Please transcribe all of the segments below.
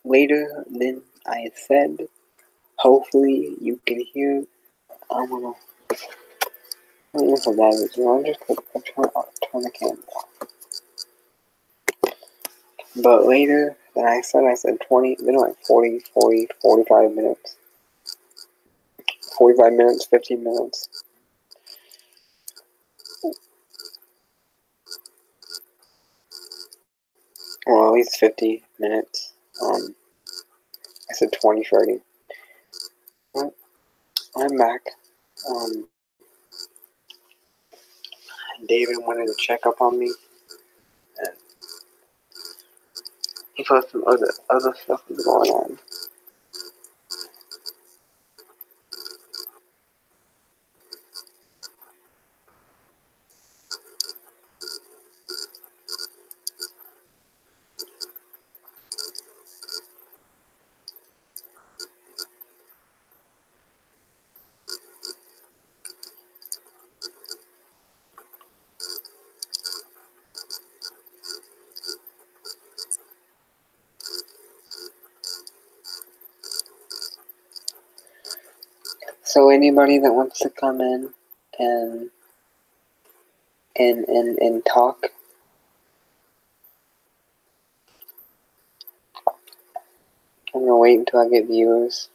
later than I said. Hopefully you can hear. I'm gonna. I don't know if that is. I'm just gonna turn the camera off. But later than I said 20, then like 45 minutes. 45 minutes, 15 minutes. Well, at least 50 minutes. I said 20, 30. Well, I'm back. David wanted to check up on me, and he thought some other stuff was going on. So anybody that wants to come in and talk, I'm gonna wait until I get viewers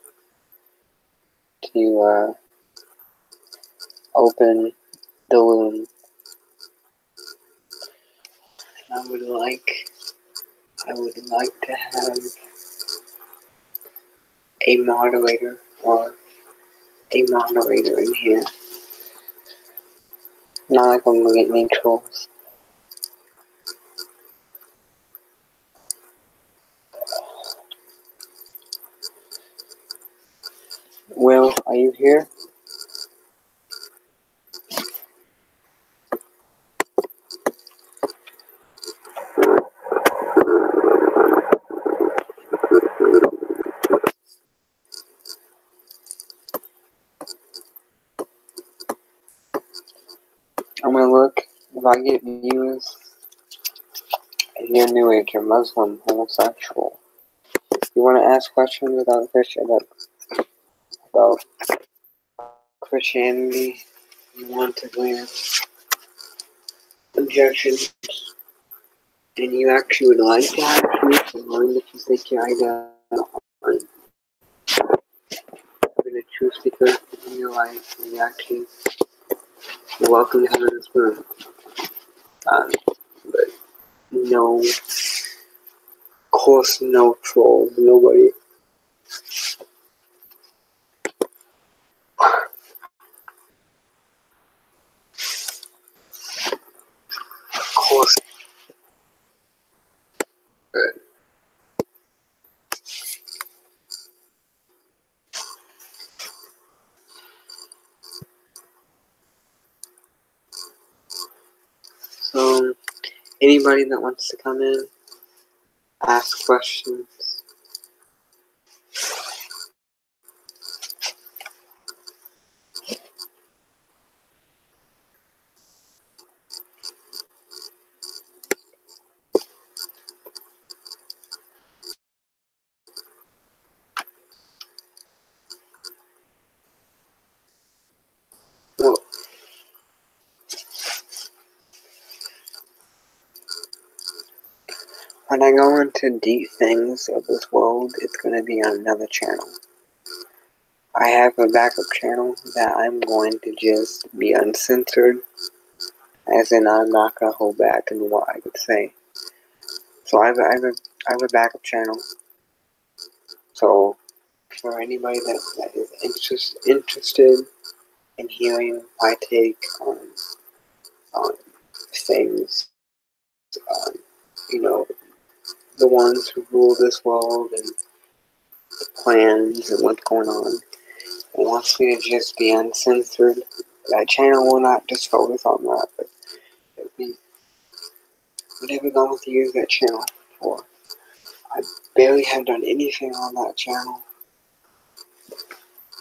to open the room. I would like to have a moderator in here. Not like I'm gonna get any trolls. Will, are you here? I'm gonna look if I get viewers. And you're New Age, you're Muslim, homosexual. You wanna ask questions about Christianity? You want to bring objections? And you actually would like to have truth and learn to forsake your idea on having a truth seeker in your life, and you actually, you're welcome to have this room. But no, of course, no trolls, nobody. Of course. Good. So, anybody that wants to come in, ask questions. Well, when I go into deep things of this world, it's going to be on another channel. I have a backup channel that I'm going to just be uncensored, as in I'm not going to hold back in what I could say. So I have a backup channel. So for anybody that is interested in hearing my take on things, you know, the ones who rule this world and the plans and what's going on, and wants me to just be uncensored, that channel will not just focus on that, but it'll be whatever God wants to use that channel for. I barely have done anything on that channel.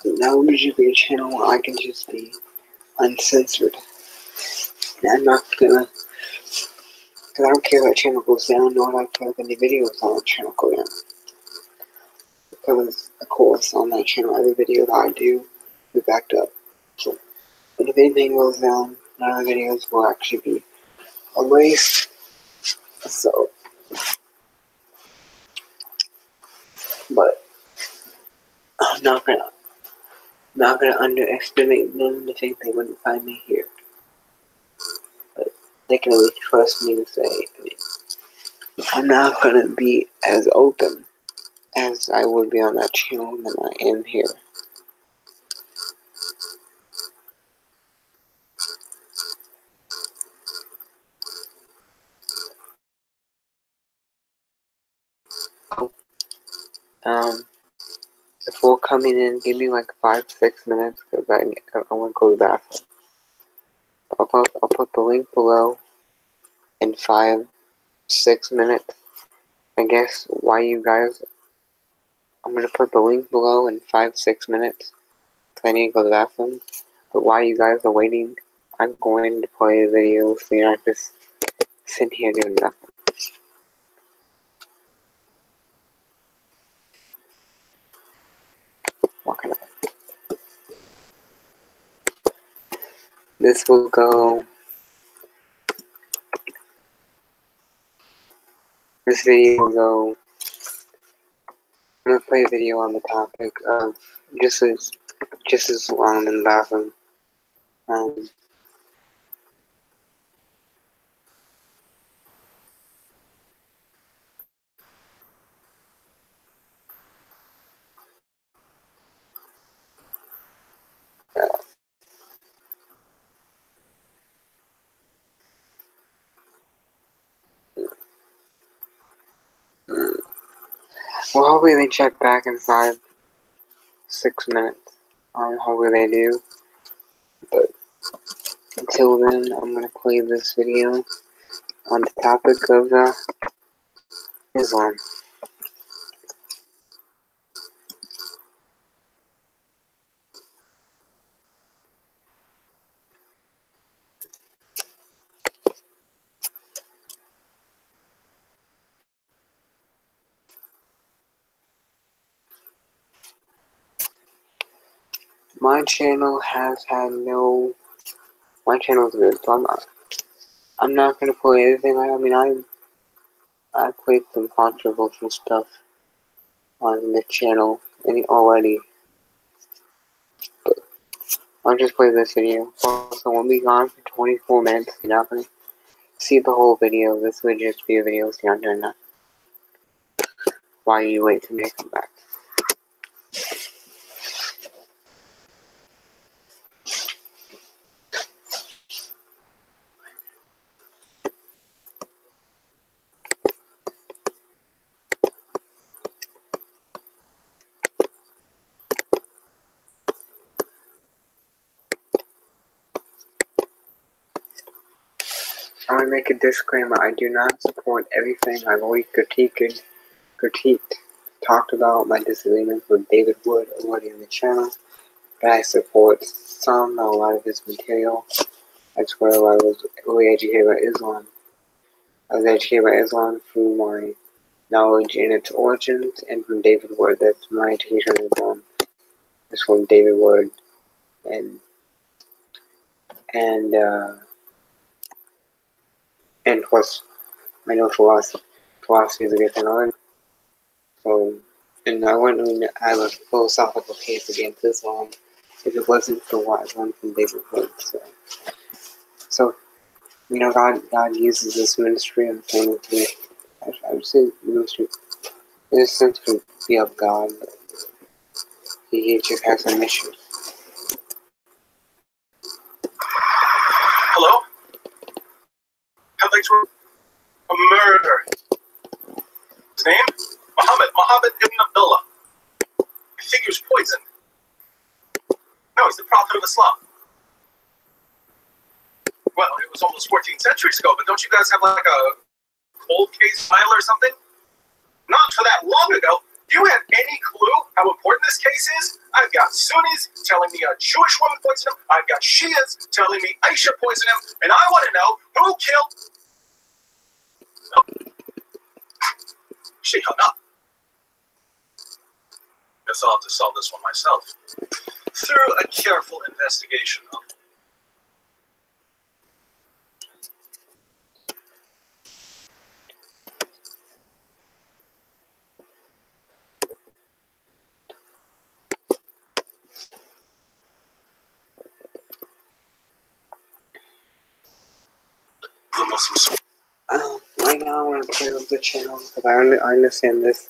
That would just be a channel where I can just be uncensored. And I'm not gonna, because I don't care if that channel goes down, nor do I care if any videos on that channel go down. because, of course, on that channel, every video that I do is backed up. So, if anything goes down, none of the videos will actually be a waste. So, but I'm not gonna underestimate them to think they wouldn't find me here. But they can at least trust me to say, I'm not gonna be as open as I would be on that channel than I am here. Before coming in, give me like 5-6 minutes because I want to go to the bathroom. I'll put the link below in 5-6 minutes. I guess why you guys. I'm gonna put the link below in 5-6 minutes because I need to go to the bathroom. But while you guys are waiting, I'm going to play a video so you're not just sitting here doing nothing. What can I? This will go. This video will go. I'm gonna play a video on the topic of just as long in the bathroom. Well, hopefully they check back in 5-6 minutes. Hopefully they do. But until then, I'm gonna play this video on the topic of Islam. My channel has had no. My channel's good, so I'm not gonna play anything. I mean, I played some controversial stuff on the channel already. But I'll just play this video. Also, we'll be gone for 24 minutes. You're not gonna see the whole video. This would just be a video, so you're not doing that. While you wait till they come back. I want to make a disclaimer. I do not support everything I've always critiqued, talked about my disagreements with David Wood already on the channel. But I support a lot of his material. That's where I was really educated by Islam. I was educated by Islam through my knowledge in its origins and from David Wood. That's my education of Islam. It's from David Wood and plus I know philosophy is a good thing to learn. So, and I wouldn't really have a philosophical case against Islam if it wasn't for what I learned from David Wood. So you know, God uses this ministry and thing to, I would say ministry in a sense to be of God, but he just has a mission. Hello? Headlights were a murder. His name? Muhammad ibn Abdullah. I think he was poisoned. No, he's the prophet of Islam. Well, it was almost 14 centuries ago, but don't you guys have like a cold case file or something? Not for that long ago. Do you have any clue how important this case is? I've got Sunnis telling me a Jewish woman poisoned him. I've got Shias telling me Aisha poisoned him. And I want to know who killed... Oh. She hung up. I thought to solve this one myself through a careful investigation of the Muslims. Right now I want to play with the channel because I understand this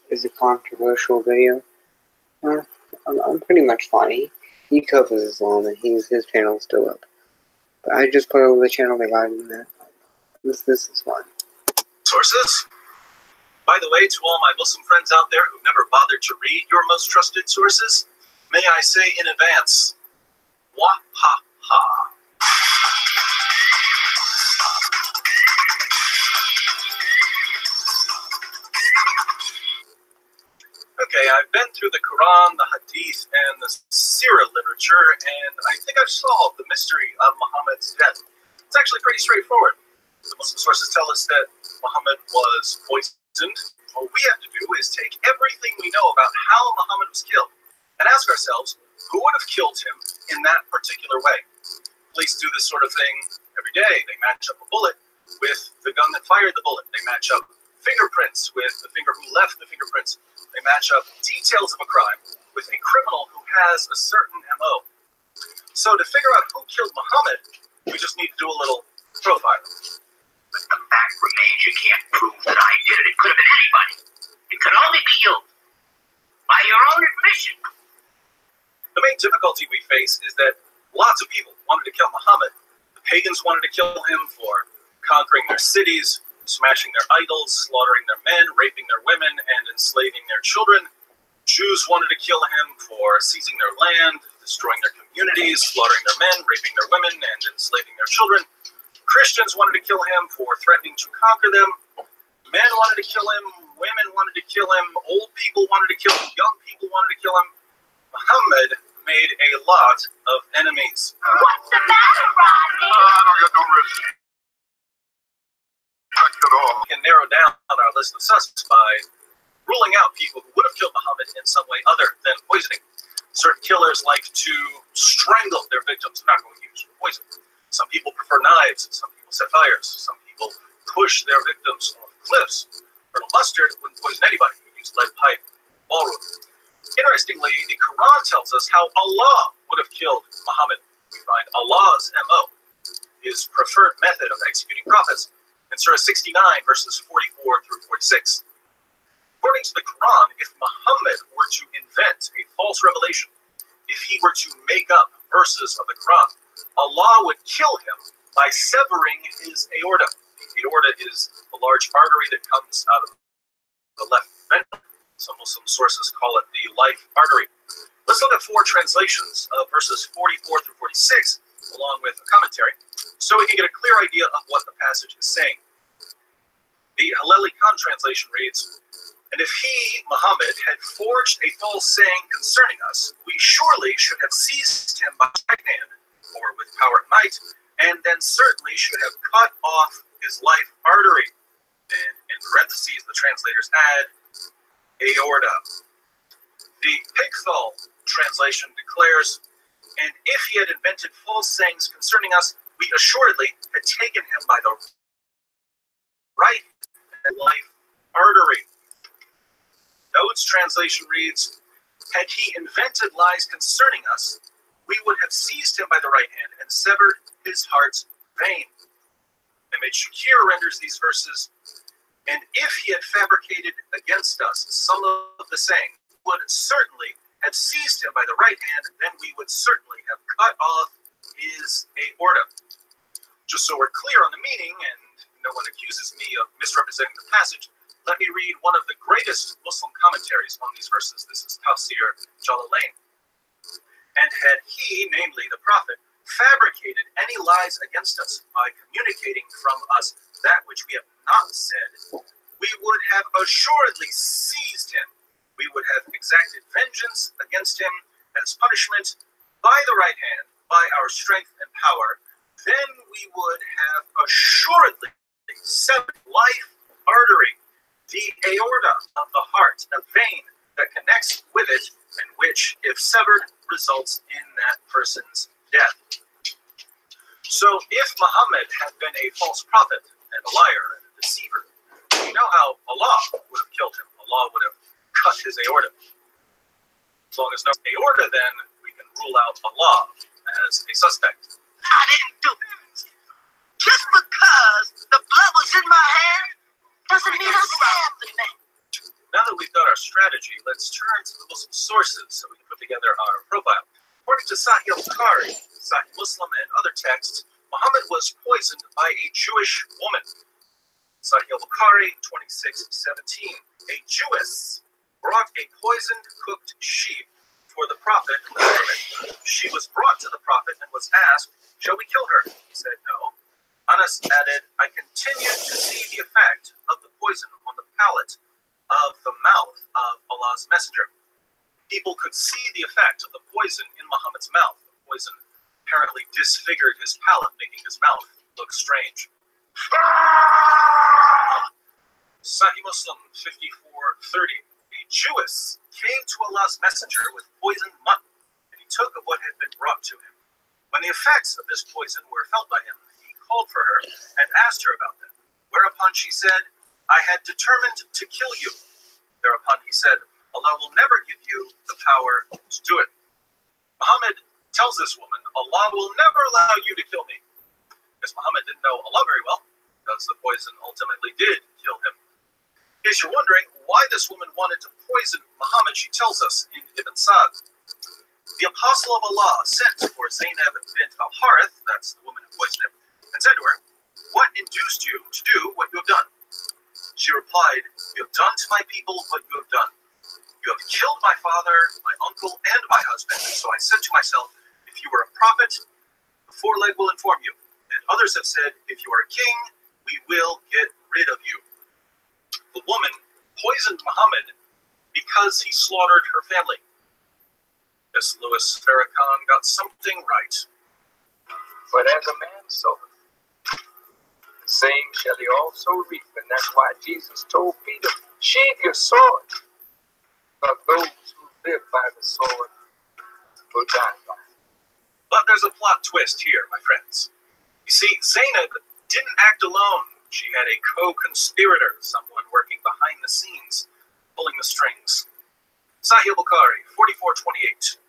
is a controversial video. I'm pretty much fine. He covers Islam and his channel's still up. But I just put over the channel regarding that. This is fun. Sources? By the way, to all my Muslim friends out there who've never bothered to read your most trusted sources, may I say in advance, wah ha ha. Okay, I've been through the Quran, the Hadith, and the Sirah literature, and I think I've solved the mystery of Muhammad's death. It's actually pretty straightforward. The Muslim sources tell us that Muhammad was poisoned. All we have to do is take everything we know about how Muhammad was killed and ask ourselves, who would have killed him in that particular way? Police do this sort of thing every day. They match up a bullet with the gun that fired the bullet. They match up fingerprints with the finger who left the fingerprints. They match up details of a crime with a criminal who has a certain MO. So to figure out who killed Muhammad, we just need to do a little profiling. But the fact remains you can't prove that I did it. It could have been anybody. It could only be you. By your own admission. The main difficulty we face is that lots of people wanted to kill Muhammad. The pagans wanted to kill him for conquering their cities, smashing their idols, slaughtering their men, raping their women, and enslaving their children. Jews wanted to kill him for seizing their land, destroying their communities, slaughtering their men, raping their women, and enslaving their children. Christians wanted to kill him for threatening to conquer them. Men wanted to kill him, women wanted to kill him, old people wanted to kill him, young people wanted to kill him. Muhammad made a lot of enemies. What's the matter, Rodney? I don't get no rest. We can narrow down our list of suspects by ruling out people who would have killed Muhammad in some way other than poisoning. Certain killers like to strangle their victims. They're not going to use poison. Some people prefer knives. Some people set fires. Some people push their victims off cliffs. Colonel Mustard wouldn't poison anybody. He used lead pipe, ballroom. Interestingly, the Quran tells us how Allah would have killed Muhammad. We find Allah's MO, his preferred method of executing prophets, in Surah 69, verses 44 through 46. According to the Quran, if Muhammad were to invent a false revelation, if he were to make up verses of the Quran, Allah would kill him by severing his aorta. The aorta is a large artery that comes out of the left ventricle. Some Muslim sources call it the life artery. Let's look at 4 translations of verses 44 through 46, along with a commentary, so we can get a clear idea of what the passage is saying. The Haleli Khan translation reads, "And if he, Muhammad, had forged a false saying concerning us, we surely should have seized him by the right hand, or with power and might, and then certainly should have cut off his life artery." And in parentheses, the translators add, aorta. The Pickthall translation declares, "And if he had invented false sayings concerning us, we assuredly had taken him by the right life artery." Notes translation reads, "Had he invented lies concerning us, we would have seized him by the right hand and severed his heart's vein." Image Shakir renders these verses, "And if he had fabricated against us some of the saying, we would certainly have seized him by the right hand, then we would certainly have cut off his aorta." Just so we're clear on the meaning, and no one accuses me of misrepresenting the passage, let me read one of the greatest Muslim commentaries on these verses. This is Tafsir Jalalain. "And had he, namely the Prophet, fabricated any lies against us by communicating from us that which we have not said, we would have assuredly seized him. We would have exacted vengeance against him as punishment by the right hand, by our strength and power. Then we would have assuredly severed life artery, the aorta of the heart, a vein that connects with it and which, if severed, results in that person's death. So if Muhammad had been a false prophet and a liar and a deceiver, you know how Allah would have killed him. Allah would have cut his aorta. As long as no aorta, then we can rule out Allah as a suspect. I didn't do it. Just because the blood was in my hand doesn't mean I stabbed the man. Now that we've got our strategy, let's turn to the Muslim sources so we can put together our profile. According to Sahih al-Bukhari, Sahih Muslim, and other texts, Muhammad was poisoned by a Jewish woman. Sahih al-Bukhari 26:17. A Jewess brought a poisoned cooked sheep for the Prophet. She was brought to the Prophet and was asked, "Shall we kill her?" He said no. Anas added, "I continued to see the effect of the poison on the palate of the mouth of Allah's messenger." People could see the effect of the poison in Muhammad's mouth. The poison apparently disfigured his palate, making his mouth look strange. Sahih Muslim 54:30. A Jewess came to Allah's messenger with poisoned mutton, and he took of what had been brought to him. When the effects of this poison were felt by him, he called for her and asked her about them, whereupon she said, "I had determined to kill you." Thereupon he said, "Allah will never give you the power to do it." Muhammad tells this woman, "Allah will never allow you to kill me." Because Muhammad didn't know Allah very well, because the poison ultimately did kill him. In case you're wondering why this woman wanted to poison Muhammad, she tells us in Ibn Sa'd. The apostle of Allah sent for Zainab bint al-Harith, that's the woman who poisoned him, and said to her, "What induced you to do what you have done?" She replied, "You have done to my people what you have done. You have killed my father, my uncle, and my husband. So I said to myself, if you were a prophet, the foreleg will inform you. And others have said, if you are a king, we will get rid of you." The woman poisoned Muhammad because he slaughtered her family. Yes, Louis Farrakhan got something right. But as a man soweth, the same shall he also reap. And that's why Jesus told Peter, "Sheathe your sword." But those who live by the sword will die by it. But there's a plot twist here, my friends. You see, Zainab didn't act alone. She had a co-conspirator, someone working behind the scenes, pulling the strings. Sahih al-Bukhari 44:28.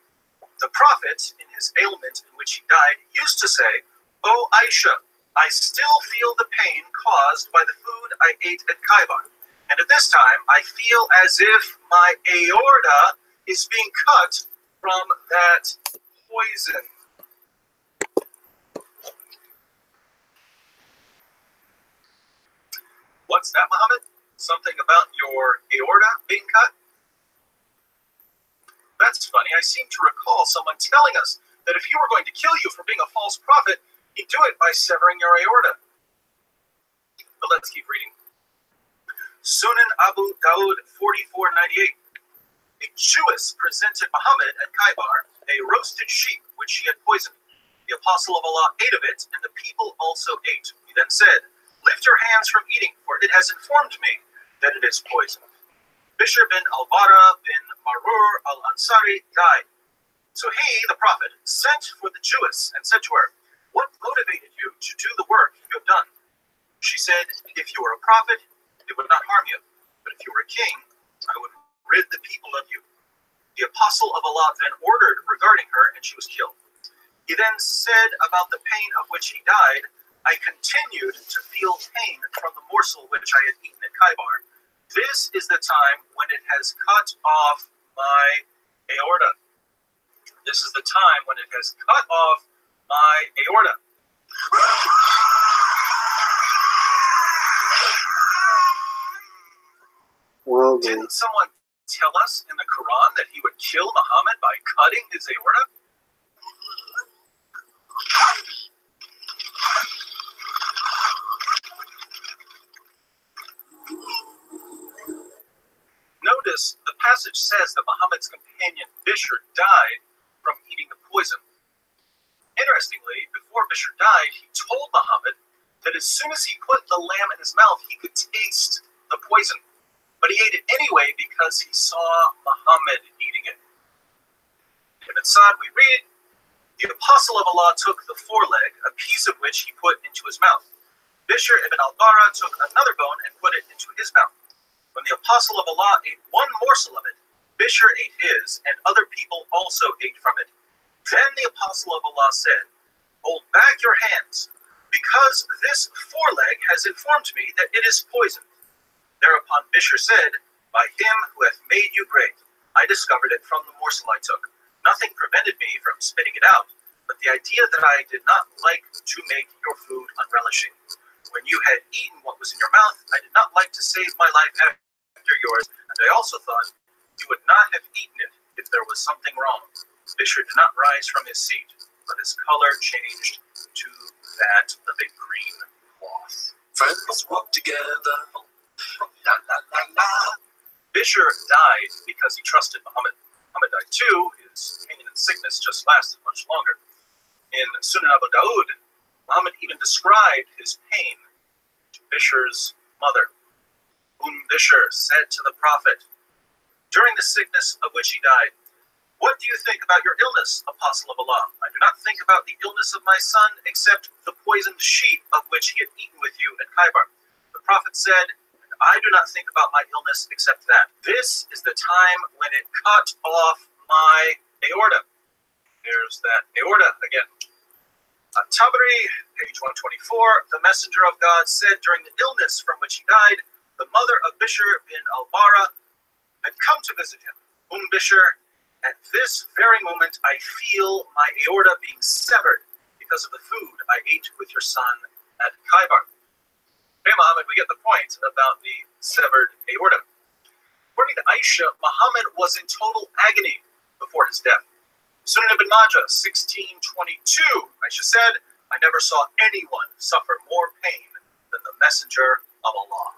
The Prophet, in his ailment in which he died, used to say, "O Aisha, I still feel the pain caused by the food I ate at Khaybar. And at this time, I feel as if my aorta is being cut from that poison." What's that, Muhammad? Something about your aorta being cut? That's funny. I seem to recall someone telling us that if he were going to kill you for being a false prophet, he'd do it by severing your aorta. But let's keep reading. Sunan Abu Dawud 44:98. A Jewess presented Muhammad at Khaybar a roasted sheep which she had poisoned. The apostle of Allah ate of it, and the people also ate. He then said, "Lift your hands from eating, for it has informed me that it is poisoned." Bishr bin al-Bara bin Marur al-Ansari died. So he, the Prophet, sent for the Jewess and said to her, "What motivated you to do the work you have done?" She said, "If you were a prophet, it would not harm you. But if you were a king, I would rid the people of you." The apostle of Allah then ordered regarding her, and she was killed. He then said about the pain of which he died, "I continued to feel pain from the morsel which I had eaten at Khaybar. This is the time when it has cut off my aorta." This is the time when it has cut off my aorta. Well then, Didn't someone tell us in the Quran that he would kill Muhammad by cutting his aorta? Notice the passage says that Muhammad's companion Bishr died from eating the poison. Interestingly, before Bishr died, he told Muhammad that as soon as he put the lamb in his mouth, he could taste the poison. but he ate it anyway because he saw Muhammad eating it. Ibn Sa'd, we read, the Apostle of Allah took the foreleg, a piece of which he put into his mouth. Bishr ibn al-Bara took another bone and put it into his mouth. When the Apostle of Allah ate one morsel of it, Bishr ate his, and other people also ate from it. Then the Apostle of Allah said, hold back your hands, because this foreleg has informed me that it is poisoned. Thereupon Bishr said, by him who hath made you great, I discovered it from the morsel I took. Nothing prevented me from spitting it out, but the idea that I did not like to make your food unrelishing. When you had eaten what was in your mouth, I did not like to save my life after yours, and I also thought you would not have eaten it if there was something wrong. Bishr did not rise from his seat, but his color changed to that of a green cloth. Friends walk together. La, la, la, la. Bishr died because he trusted Muhammad. Muhammad died too. His pain and sickness just lasted much longer. In Sunan Abu Dawud, Muhammad even described his pain to Bishr's mother. Bishr said to the Prophet, during the sickness of which he died, what do you think about your illness, Apostle of Allah? I do not think about the illness of my son except the poisoned sheep of which he had eaten with you at Khaybar. The Prophet said, I do not think about my illness except that. This is the time when it cut off my aorta. There's that aorta again. Tabari, page 124, the Messenger of God said during the illness from which he died, the mother of Bishr bin al-Bara had come to visit him. Bishr, at this very moment I feel my aorta being severed because of the food I ate with your son at Khaybar. Hey Muhammad, we get the point about the severed aorta. According to Aisha, Muhammad was in total agony before his death. Sunan ibn Majah, 1622, Aisha said, I never saw anyone suffer more pain than the Messenger of Allah.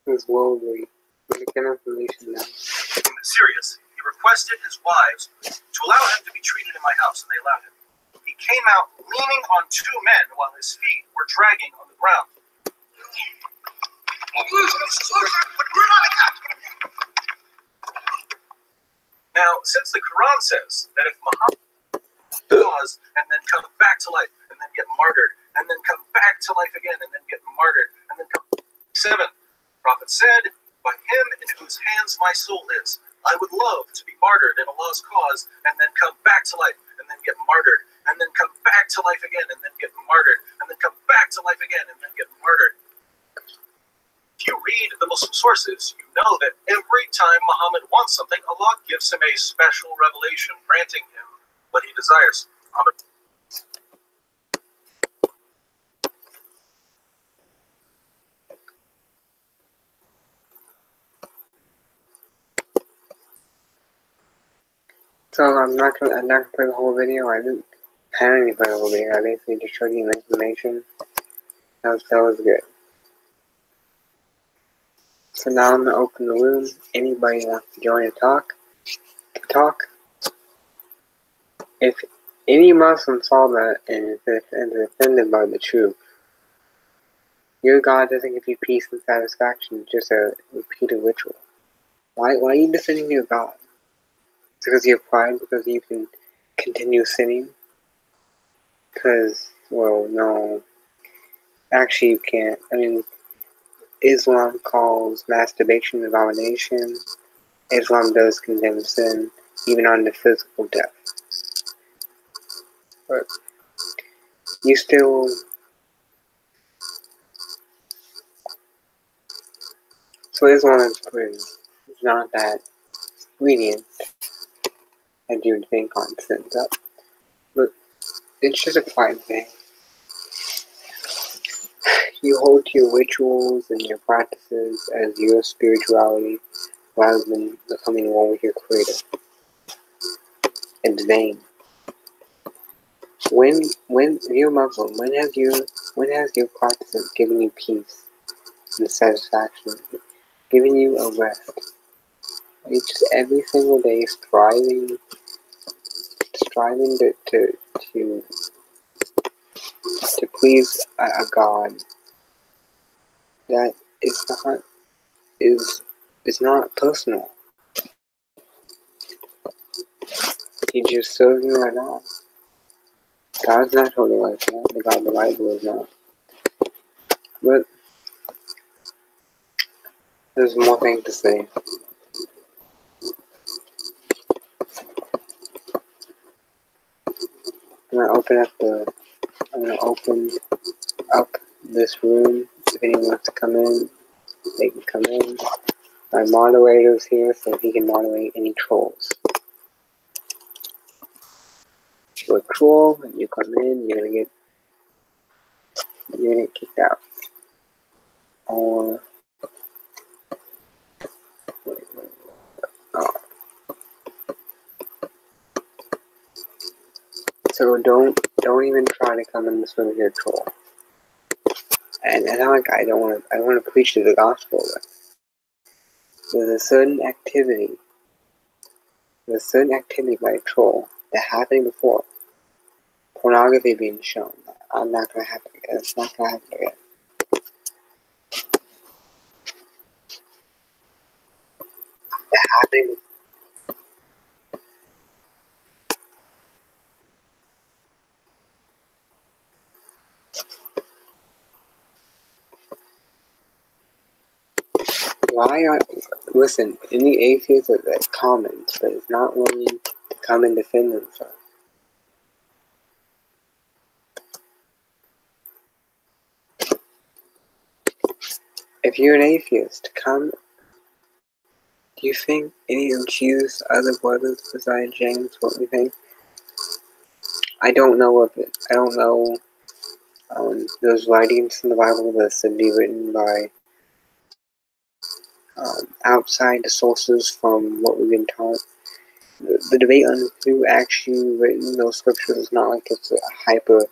This worldly. We get information now. Serious. He requested his wives to allow him to be treated in my house, and they allowed him. He came out leaning on two men while his feet were dragging on the ground. Now, since the Quran says that if Muhammad pause and then come back to life and then get martyred and then come back to life again and then get martyred and then come 7, Prophet said, by him in whose hands my soul is, I would love to be martyred in Allah's cause and then come back to life and then get martyred and then come back to life again and then get martyred and then come back to life again and then get martyred. If you read the Muslim sources, you know that every time Muhammad wants something, Allah gives him a special revelation, granting him what he desires. Muhammad. So I'm not gonna play the whole video. I didn't plan to play the whole video. I basically just showed you the information. That was good. So now I'm gonna open the room. Anybody wants to join and talk? If any Muslim saw that and is offended by the truth, your God doesn't give you peace and satisfaction, just a repeated ritual. Why are you defending your God? Because you have pride? Because you can continue sinning? Because, well, no. Actually, you can't. I mean, Islam calls masturbation an abomination. Islam does condemn sin, even under physical death. But you still... So Islam is pretty. It's not that lenient as you would think on sins up. But it's just a pride thing. You hold to your rituals and your practices as your spirituality rather than becoming one with your Creator. It's vain. When you're Muslim, when has your practices given you peace and satisfaction, given you a rest? It's just every single day striving to please a God that is not personal. He just serves me right now. God's not totally like that. The God of the Bible is not. But there's more things to say. I'm gonna open up this room. If anyone wants to come in, they can come in. My moderator's here, so he can moderate any trolls. If you're a troll and you come in, you're gonna get kicked out. Or oh. So don't even try to come in this room here, troll. And it's not like I don't want to preach to the gospel, but there's a certain activity by a troll that happened before. Pornography being shown. I'm not gonna happen again. It's not gonna happen again. That happened. Listen, any atheist that comments but is not willing to come and defend themselves. If you're an atheist, come. Do you think any of Jesus' other brothers besides James, what we think? I don't know of it. I don't know those writings in the Bible that said to be written by outside the sources from what we've been taught. The debate on who actually written those scriptures is not like it's a hyper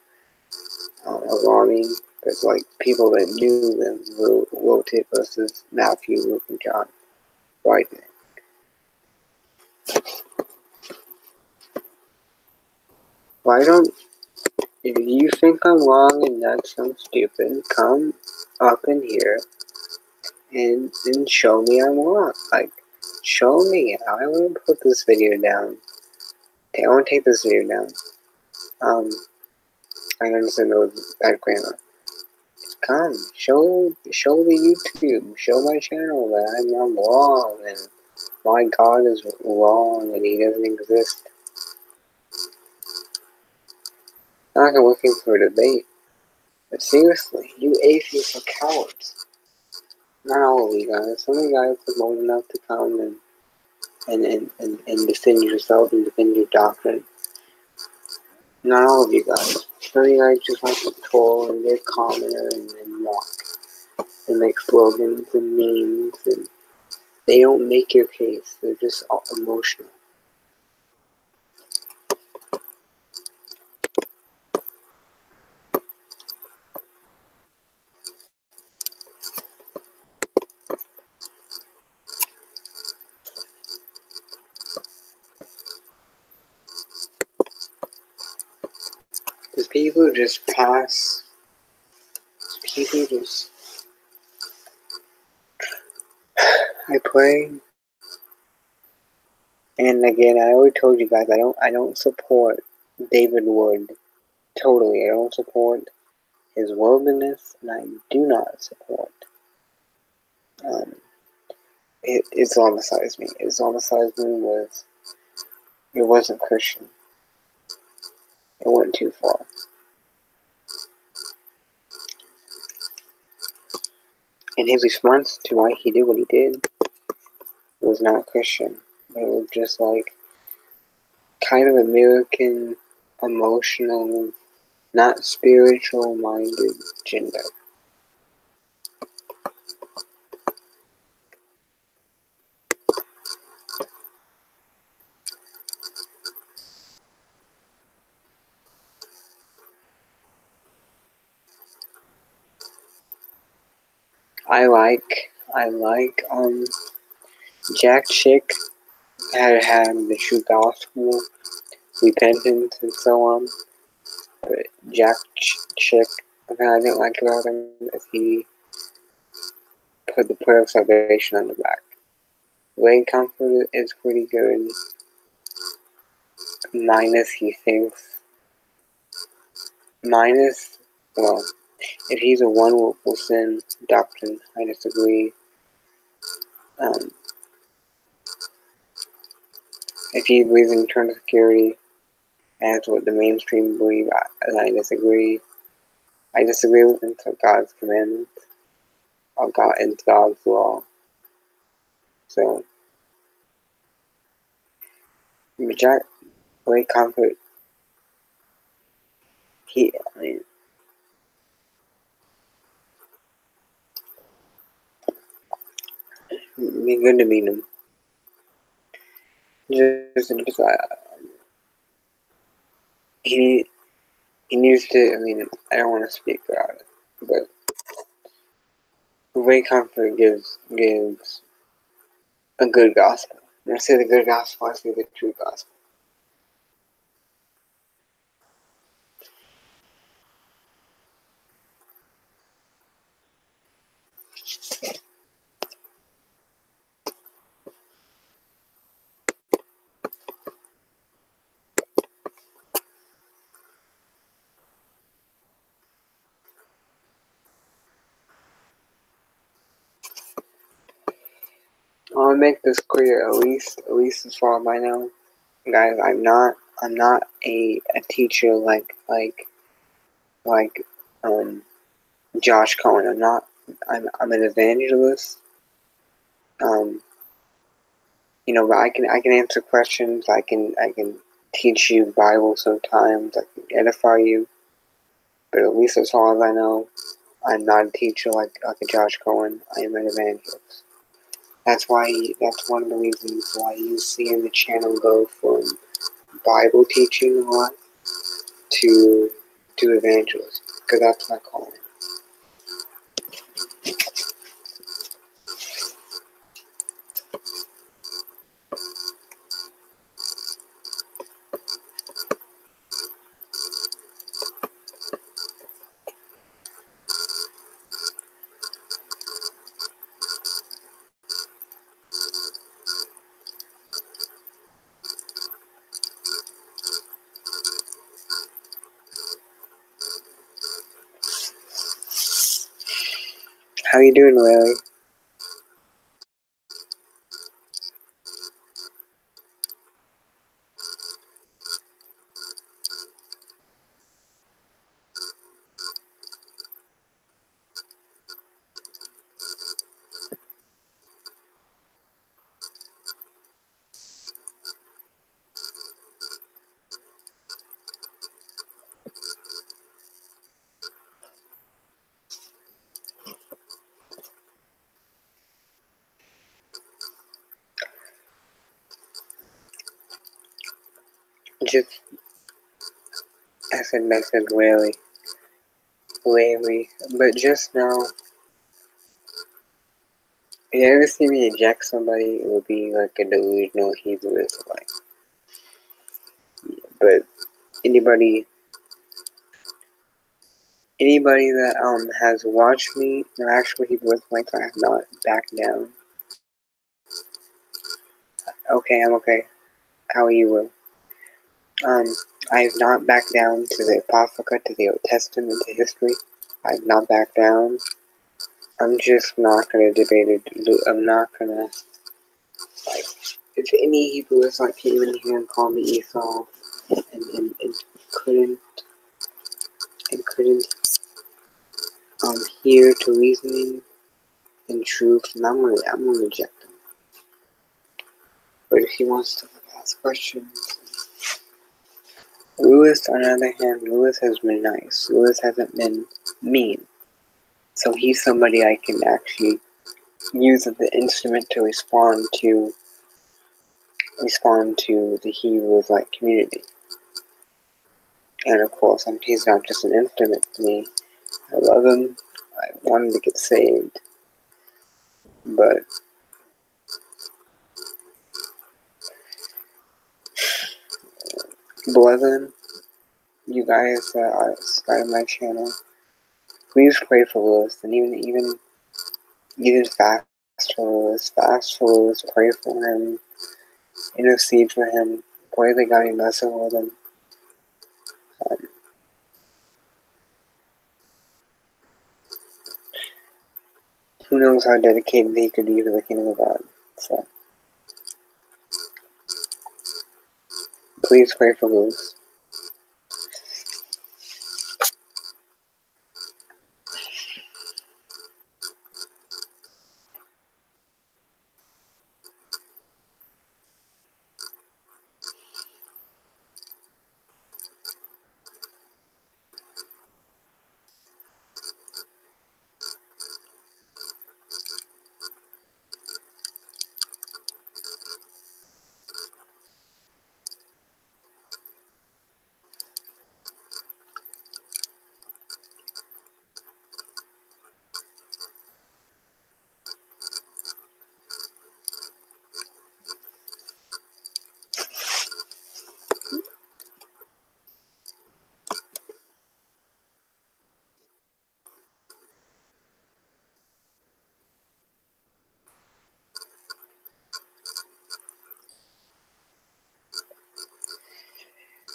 alarming. There's like people that knew them wrote it versus Matthew, Luke, and John. Right there. Why don't, if you think I'm wrong and nuts, I'm stupid, come up in here and show me I'm wrong. Like, show me. I want to put this video down. I want to take this video down. I understand those bad grammar. Come, show the YouTube, show my channel that I'm wrong and my God is wrong and he doesn't exist. I'm not looking for a debate. But seriously, you atheists are cowards. Not all of you guys. Some of you guys are bold enough to come and defend yourself and defend your doctrine. Not all of you guys. Some of you guys just like to troll and get commenter and mock. And make slogans and memes and they don't make your case. They're just all emotional. Because people just pass. People just. I pray. And again, I already told you guys I don't support David Wood totally. I don't support his worldliness, and I do not support Islamicized me. Islamicized me was it wasn't Christian. It went too far. And his response to why he did what he did was not Christian. It was just like kind of American, emotional, not spiritual minded gender. I like Jack Chick had the true gospel, repentance, and so on. But Jack Chick, the thing I didn't like about him is he put the prayer of salvation on the back. Wayne Comfort is pretty good, well, if he's a one willful sin doctrine, I disagree. If he believes in eternal security, as what the mainstream believe, I disagree. I disagree with God's commandments, of God and God's law. So, Jack Wayne Comfort, be good to meet him. He needs to, I don't want to speak about it, but Wayne Comfort gives a good gospel. When I say the good gospel, I say the true gospel. I want to make this clear, at least as far as I know, guys. I'm not a teacher like Josh Cohen. I'm an evangelist. But I can answer questions. I can teach you Bible sometimes. I can edify you. But at least as far as I know, I'm not a teacher like a Josh Cohen. I am an evangelist. That's one of the reasons why you see in the channel go from Bible teaching a lot to evangelism, because that's my calling. How you doing, Larry? I said Larry. But just now, if you ever see me eject somebody, it would be like a delusional Hebrew Israelite. But anybody that has watched me, or actually Hebrew Israelites, I have not backed down. Okay, I'm okay. How are you, Will? I have not backed down to the Apocrypha, to the Old Testament, to history. I have not backed down. I'm just not gonna debate it. I'm not gonna, if any Hebrew Israelite came in here and called me Esau, and couldn't hear to reasoning and truth, and I'm gonna reject him. But if he wants to ask questions, Lewis, on the other hand, Lewis has been nice. Lewis hasn't been mean. So he's somebody I can actually use as the instrument to respond to the Hebrew Israelite community. And of course, he's not just an instrument to me. I love him. I want him to get saved. But Brethren, you guys that are subscribed to my channel, please pray for Lewis, and even fast for Lewis, pray for him, intercede for him, pray that God be merciful with him. Who knows how dedicated he could be to the kingdom of God. So, please pray for Lewis.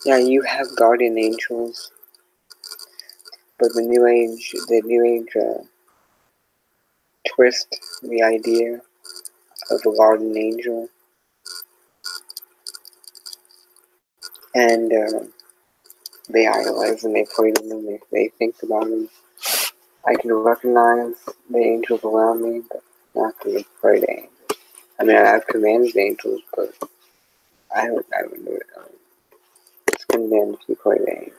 Yeah, you have guardian angels, but the New Age twist the idea of a guardian angel, and they idolize them, they pray to them, they think about them. I can recognize the angels around me, but not to pray to angels. I mean, I've commanded angels, but I would do it. It's condemned to pray to angels.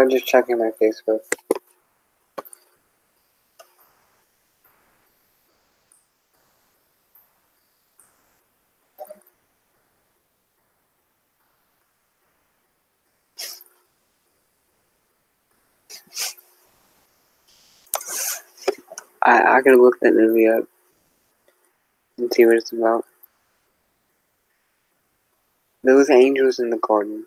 Just checking my Facebook. I could look that movie up and see what it's about. Those angels in the garden.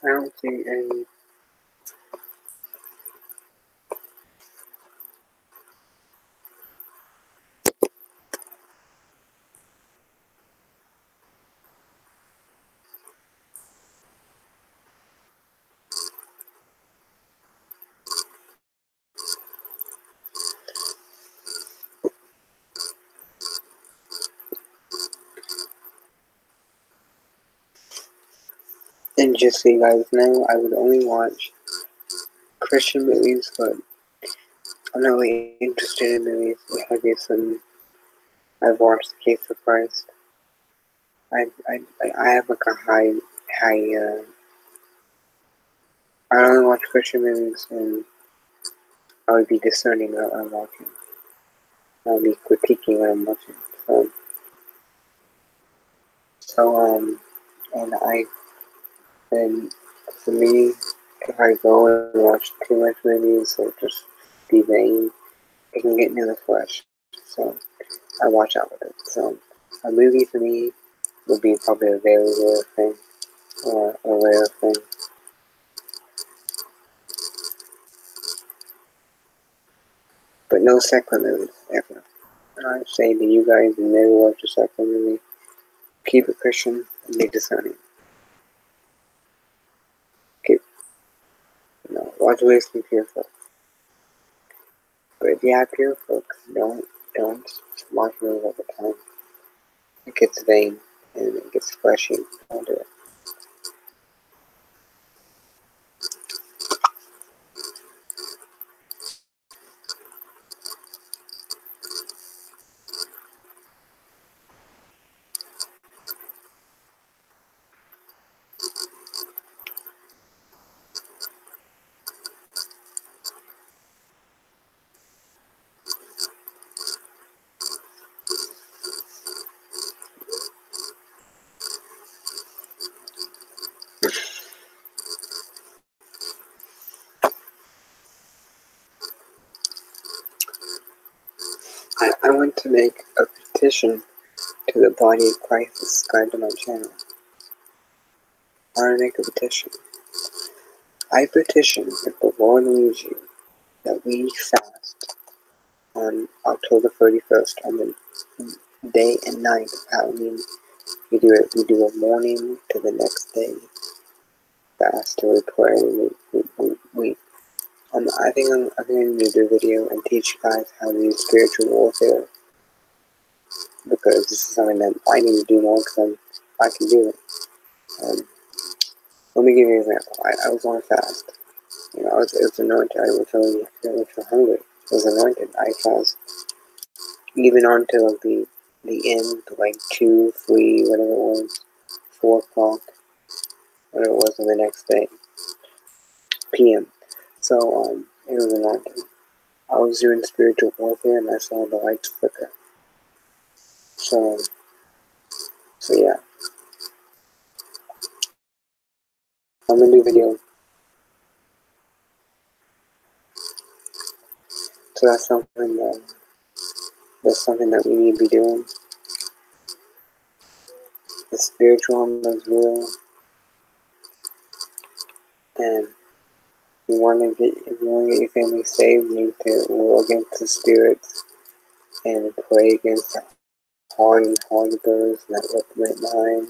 I don't see any. And just so you guys know, I would only watch Christian movies, but I'm not really interested in movies. Have you some? I've watched The Case of Christ. I have like a high. I only watch Christian movies, and I would be discerning what I'm watching. I'll be critiquing what I'm watching. And for me, if I go and watch too much movies or just be vain, it can get into the flesh. So I watch out with it. So a movie for me would be probably a very rare thing, or a rare thing. But no secular movies, ever. I say to you guys, never watch a secular movie. Keep it Christian and be discerning. Watch movies from pure folks. But if you have pure folks, don't watch movies all the time. It gets vain and it gets fleshy. Don't do it. I want to make a petition to the body of Christ subscribe to my channel. I want to make a petition. I petition, if the Lord leads you, that we fast on October 31st on the day and night of Halloween. We do a morning to the next day fast to we pray. I think I'm going to do a video and teach you guys how to use spiritual warfare, because this is something that I need to do more because I can do it. Let me give you an example. I was on a fast. It was anointed. I was really hungry. It was anointed. I fast even on to like the end, like 2, 3, whatever it was, 4 o'clock, whatever it was on the next day, p.m. So it was anointed. I was doing spiritual warfare and I saw the lights flicker. So yeah. I'm gonna do a video. So that's something that we need to be doing. The spiritual is real, and if you want to get your family saved, you need to war against the spirits and pray against the hardened heart of those that reprobate mind.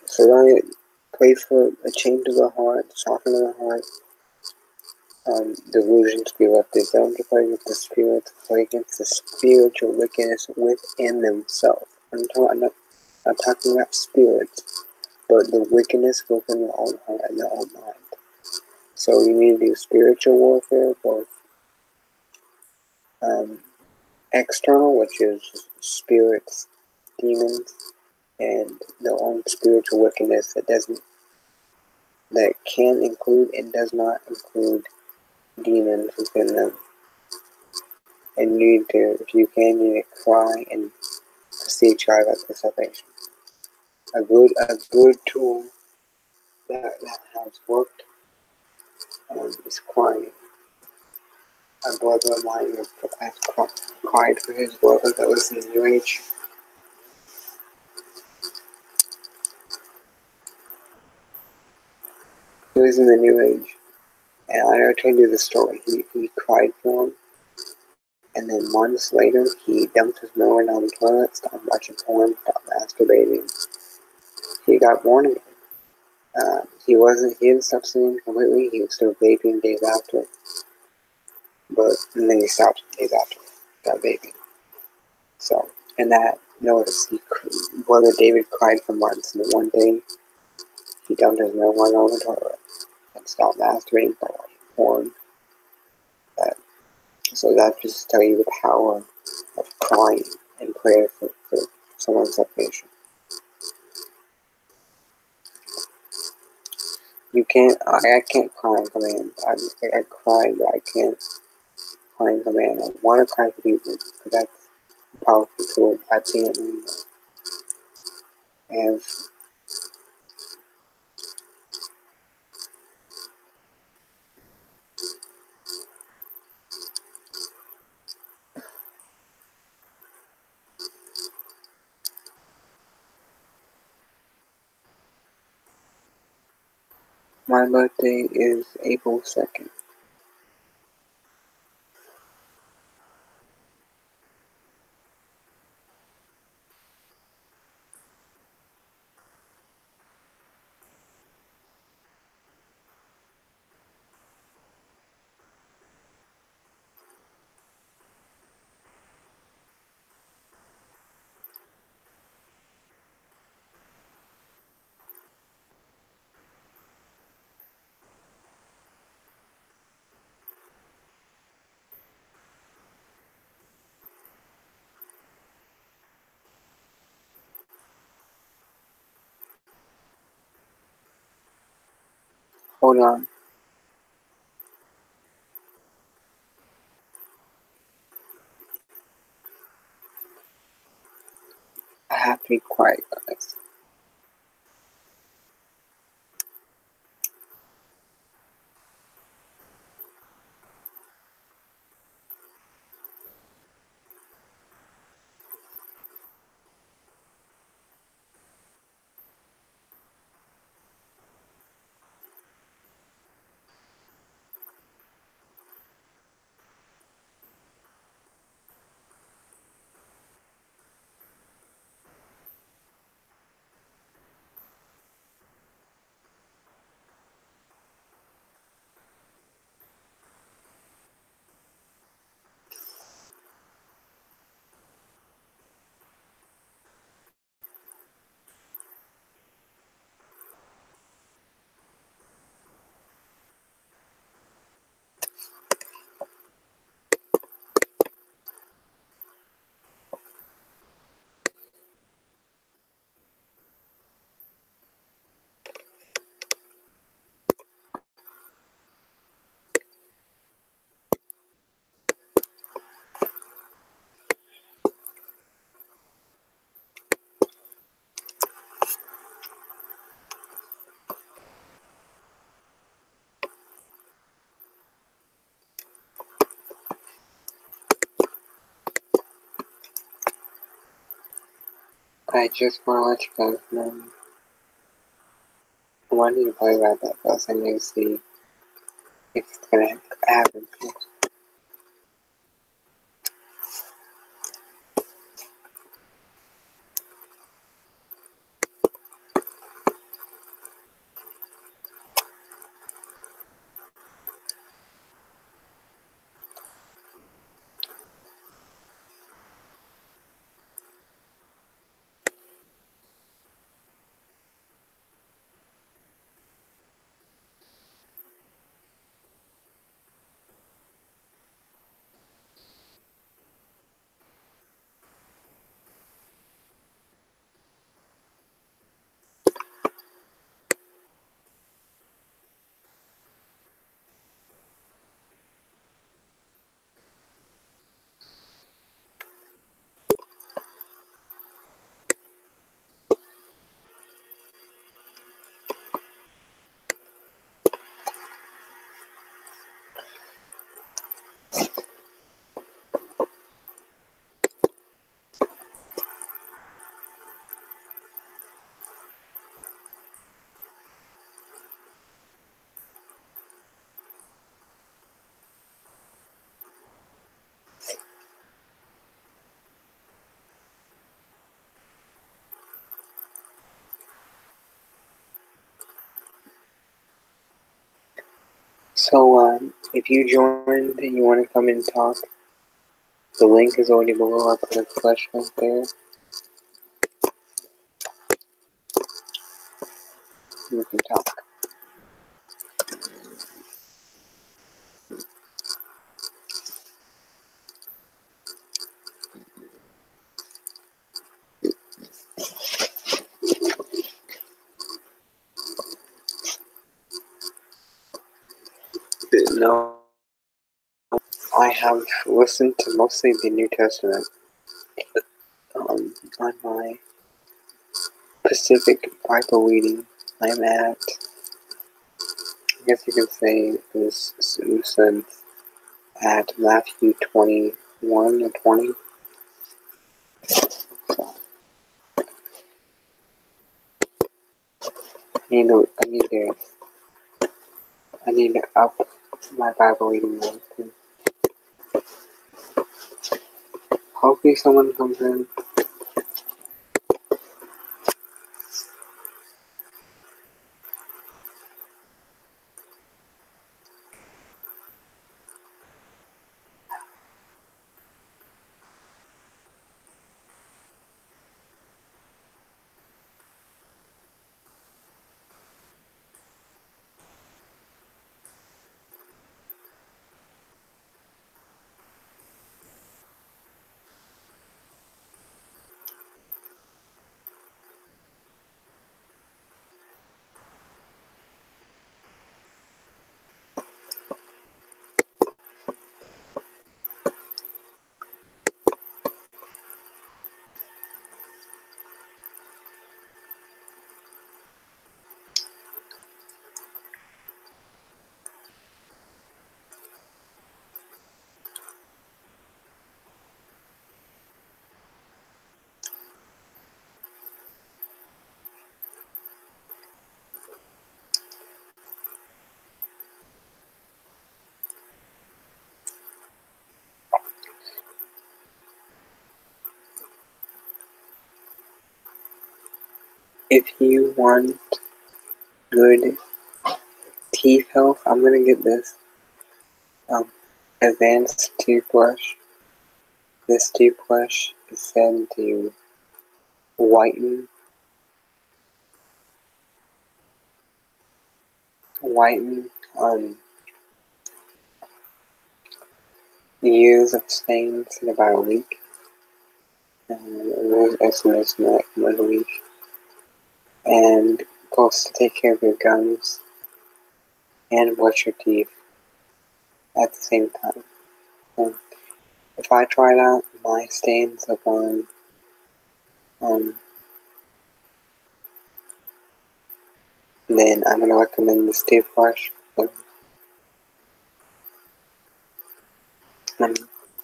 So don't pray for a change of the heart, soften of the heart, delusions be lifted. Don't pray with the spirits, pray against the spiritual wickedness within themselves. I'm not talking about spirits, but the wickedness within their own heart and their own mind. So you need to do spiritual warfare, both external, which is spirits, demons, and their own spiritual wickedness that can include and does not include demons within them. And you need to, if you can, you need to cry and beseech God for salvation. A good tool that has worked is crying. A brother of mine has cried for his brother that was in the New Age. He was in the New Age, and I never told you the story. He cried for him, and then months later, he dumped his mirror down the toilet, stopped watching porn, stopped masturbating. He got born again. He didn't stop singing completely. He was still vaping days after, and then he stopped days after, stopped vaping. So, in that notice, brother David cried for months, and then one day, he dumped his marijuana on the toilet and stopped masturbating by watching porn. So that just tell you the power of crying and prayer for someone's salvation. You can't, I can't cry in command. I cry, but I can't cry in command. I want to cry for people, because that's a powerful tool. I've seen it when I have. My birthday is April 2nd. Hold on. I have to be quiet, guys. I just want to let you guys know. I want you to play about that first. I need to see if it's gonna happen. So, if you joined and you want to come and talk, the link is already below. I put a flash link there. You can talk. No, I have listened to mostly the New Testament on my Pacific Bible reading. I'm at, I guess you could say, this said at Matthew 21 or 20. I need to up my Bible reading now too. Hopefully someone comes in. If you want good teeth health, I'm gonna get this advanced toothbrush. This toothbrush is said to whiten years of stains in about a week. There's estimates in like 1 week. And of course to take care of your gums and brush your teeth at the same time. So if I tried out my stains upon then I'm gonna recommend this toothbrush.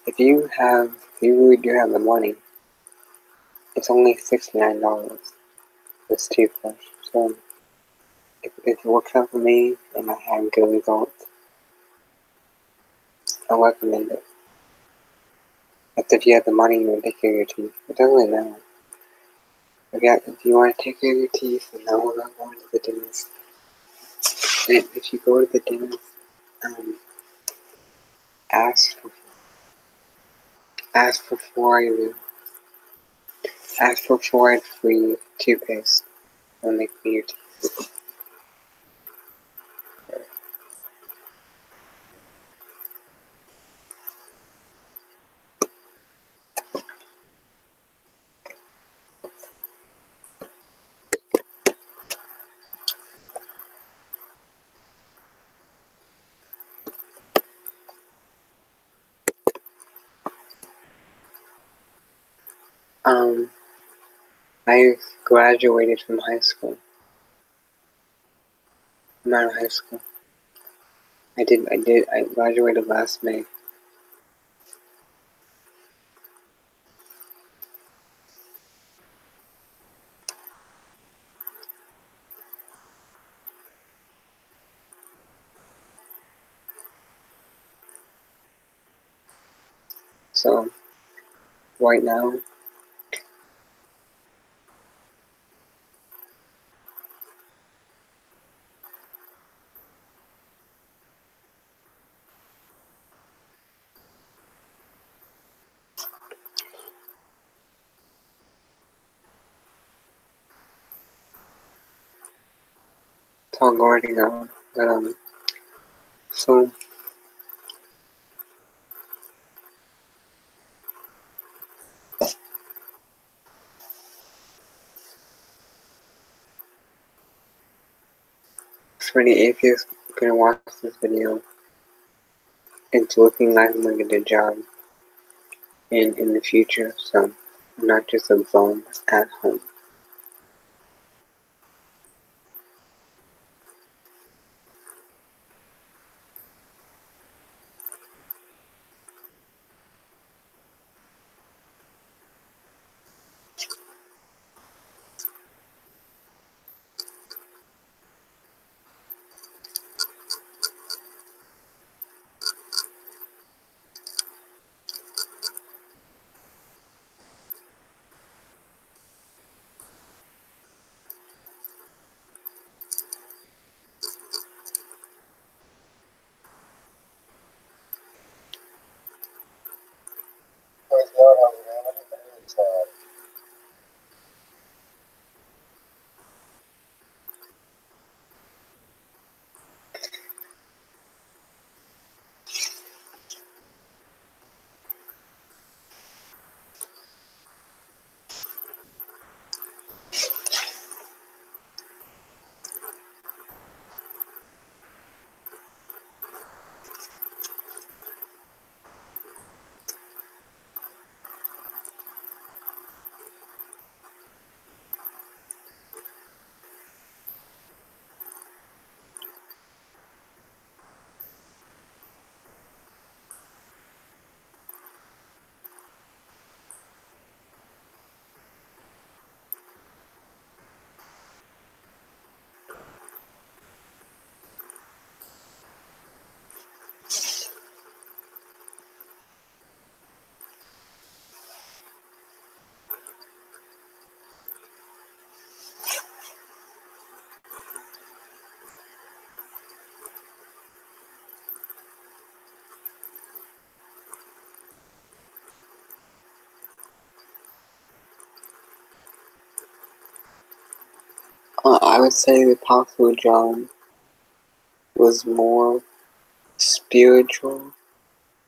If you really do have the money, it's only $69. This toothbrush. So if it works out for me and I have good results, I recommend it. But if you have the money, you take care of your teeth. It doesn't really matter. If you want to take care of your teeth, and now we're not going to the dentist. And if you go to the dentist, ask for fluoride. Ask for fluoride-free toothpaste when they clean your teeth. I graduated from high school. I'm out of high school. I graduated last May. So, right now, talk already on. But so for the atheists gonna watch this video, it's looking like I'm gonna get a job in the future, so I'm not just a bum at home. I would say the Apostle John was more spiritual,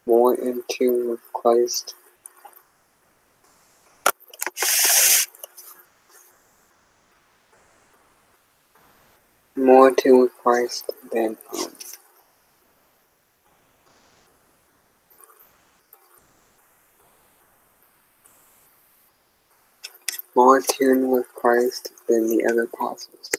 more in tune with Christ. More in tune with Christ than more in tune with Christ than the other apostles.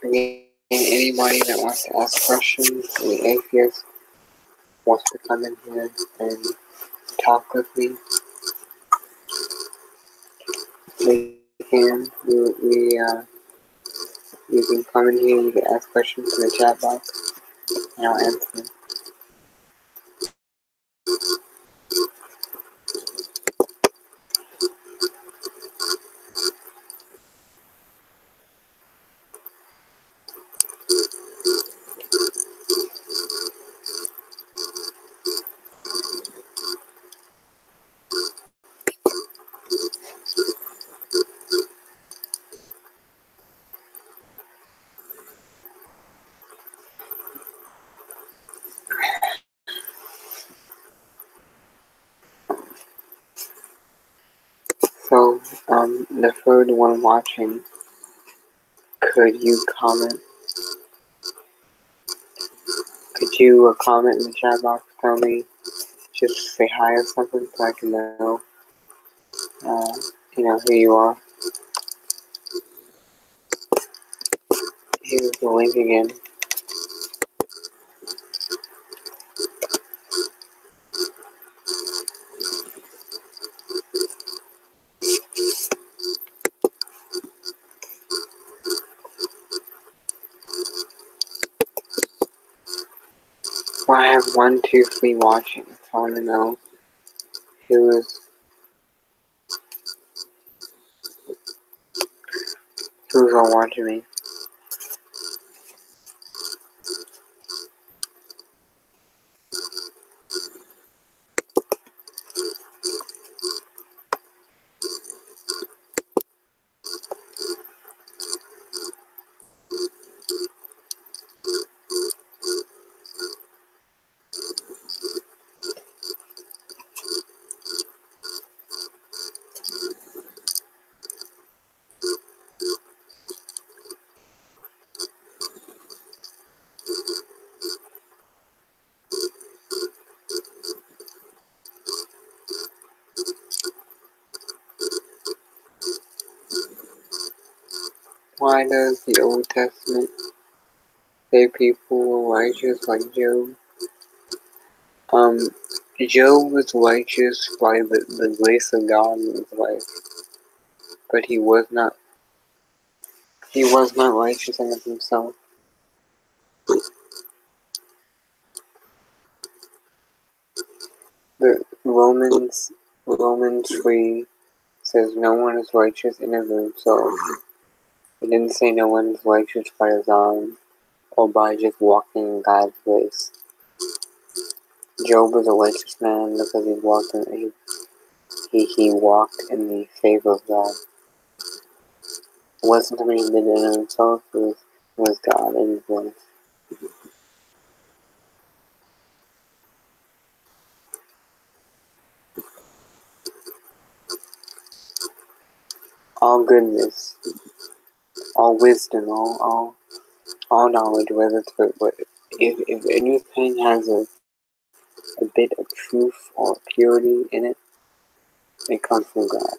Again, anybody that wants to ask questions, any atheist wants to come in here and talk with me, they can. You can come in here, you can ask questions in the chat box, and I'll answer them. So, the third one watching, could you comment? Could you comment in the chat box, tell me, just say hi or something so I can know, who you are. Here's the link again. Well, I have 1, 2, 3 watching. If I want to know who's all watching me. Why does the Old Testament say people were righteous like Job? Job was righteous by the grace of God in his life, but he was not righteous in himself. The Romans 3 says no one is righteous in and of himself. It didn't say no one is righteous by design or by just walking in God's grace. Job was a righteous man because he walked in the favor of God. It wasn't something he did in and of himself, it was God in his life. All goodness, all wisdom, all knowledge, whether it's good, but if anything has a bit of truth or purity in it, it comes from God.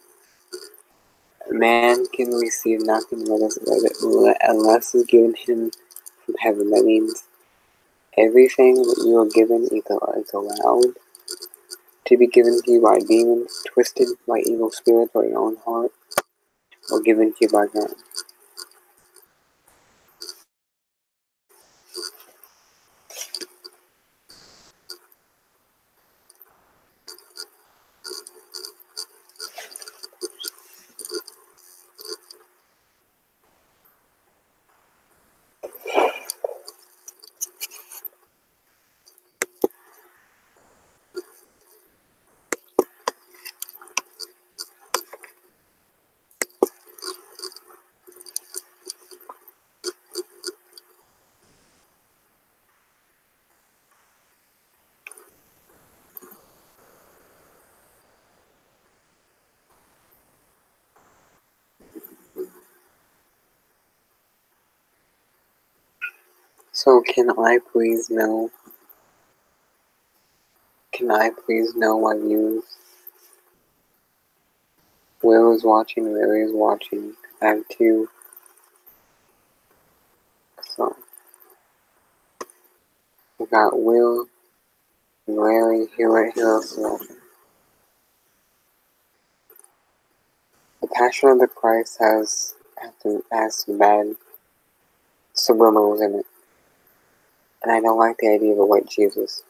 Man can receive nothing unless it's given him from heaven. That means everything that you are given is allowed to be given to you by demons, twisted by evil spirits or your own heart, or given to you by God. So can I please know my views? Will is watching, Larry is watching. I have 2. So we got Will and Larry. Who else is watching? The Passion of the Christ has some bad subliminals in it. And I don't like the idea of a white Jesus.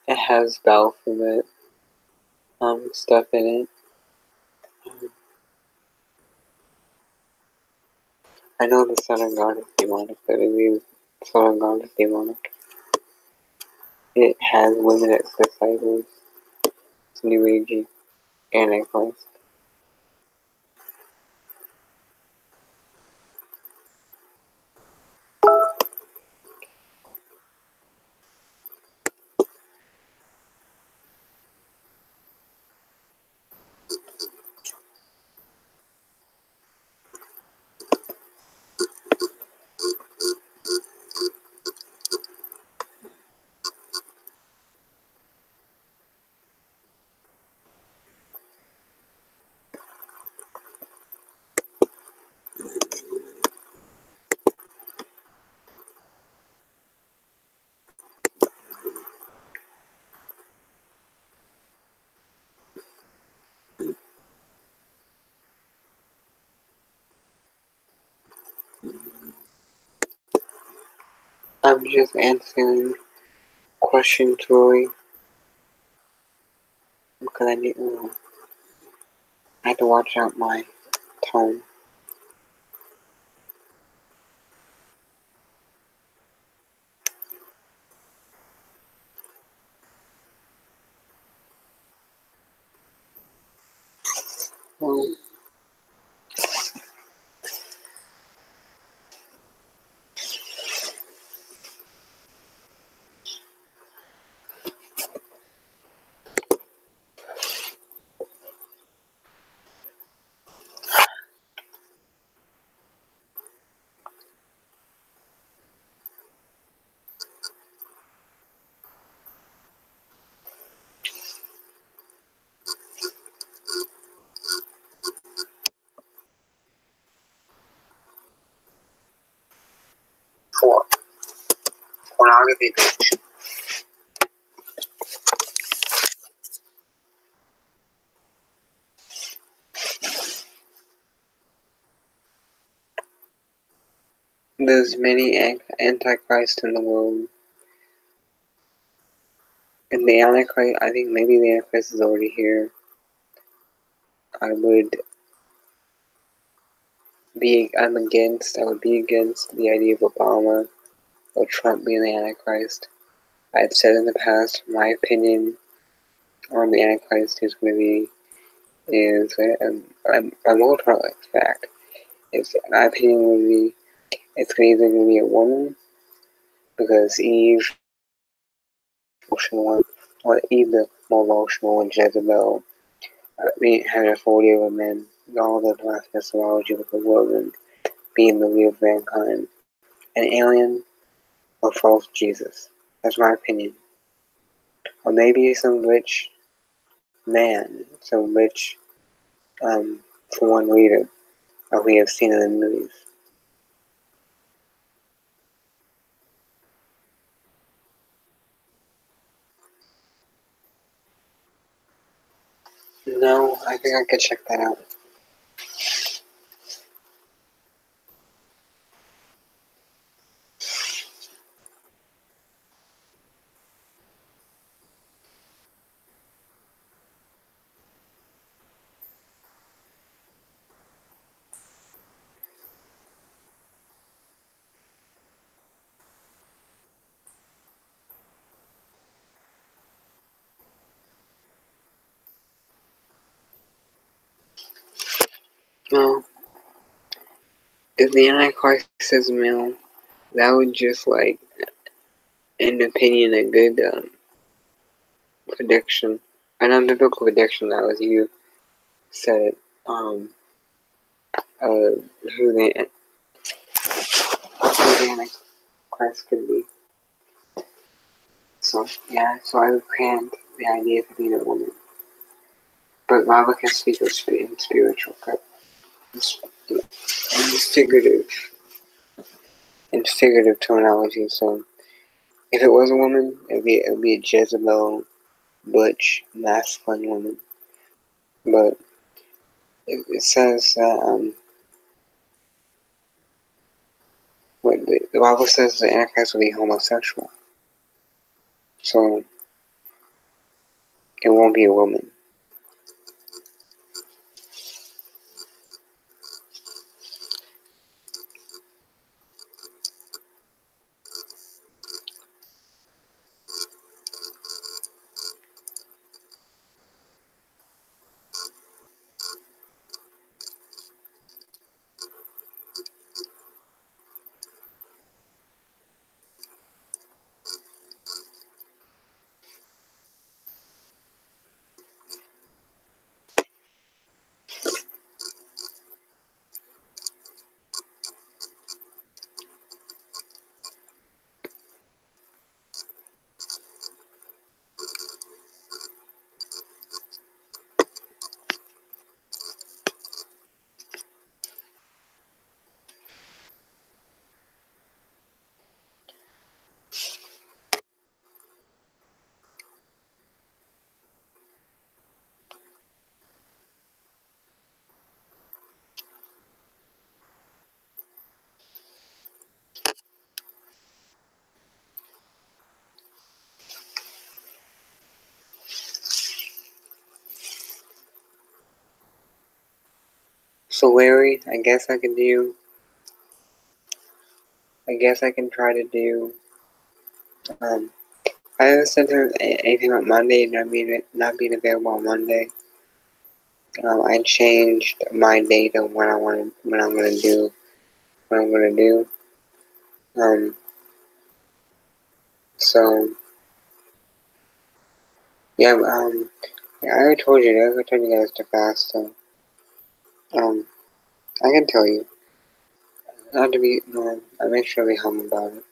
It has Baphomet stuff in it. I know the Son of God is demonic, but I believe the Son of God is demonic. It has women as disciples. It's New Age Antichrist. I'm just answering questions, Roy, because I have to watch out my tone. Well, four. Pornography. There's many antichrists in the world. And the Antichrist, I think maybe the Antichrist is already here. I would be against the idea of Obama or Trump being the Antichrist. I've said in the past, my opinion on the Antichrist is going to be, a multiple fact. My opinion would be, it's either going to be a woman, because Eve, or Eve the more emotional, and Jezebel, having authority over men, all the last mythology with the woman being the leader of mankind, an alien, or false Jesus. That's my opinion. Or maybe some rich man, some rich foreign leader that we have seen in the movies. No, I think I could check that out. No, if the Antichrist is male, that would just in opinion, a good prediction. An unbiblical prediction that was you said it. Who the Antichrist could be. So yeah, so I would grant the idea of being a woman. But Bible can speak of spiritual, and figurative terminology. So if it was a woman, it'd be a Jezebel, butch, masculine woman. But it says that the Bible says the Antichrist will be homosexual. So it won't be a woman. So Larry, I guess I can try to do, I haven't sent her anything on Monday, not being available on Monday. I changed my date of what I'm gonna do. So yeah, yeah, I already told you that. I told you guys to fast, so I can tell you. Not to be, I make sure to be humble about it.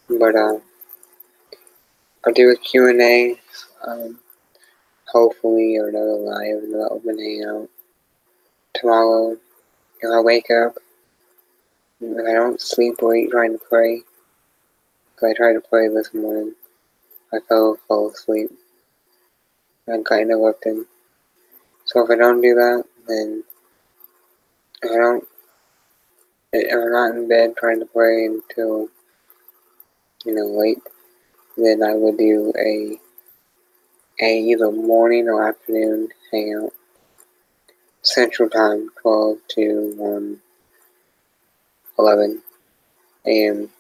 But I'll do a Q&A, hopefully, or another live, another open hangout tomorrow. If I wake up, if I don't sleep or eat trying to pray, because I tried to pray this morning, I fell asleep. I got interrupted. So if I don't do that, then if I'm not in bed trying to pray until, late, then I would do a either morning or afternoon hangout. Central Time, 12 to 11 a.m.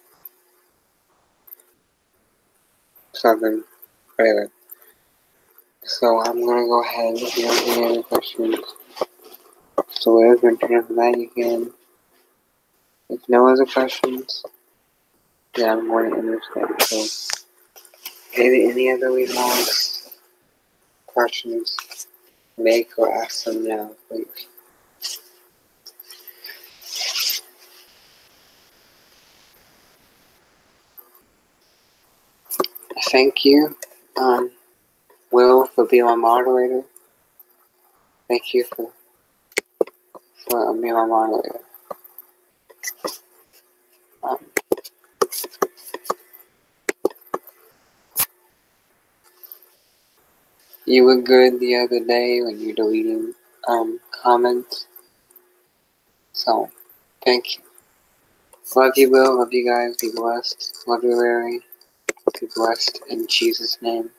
something, whatever. So I'm gonna go ahead. If you don't have any other questions, so there's my turn for that. You can. If no other questions, then I'm going to understand. So, any other remarks, questions, make or ask them now, please. Thank you, Will, for being my moderator. Thank you for being my moderator. You were good the other day when you deleted comments. So, thank you. Love you, Will. Love you guys. Be blessed. Love you, Larry. Be blessed in Jesus' name.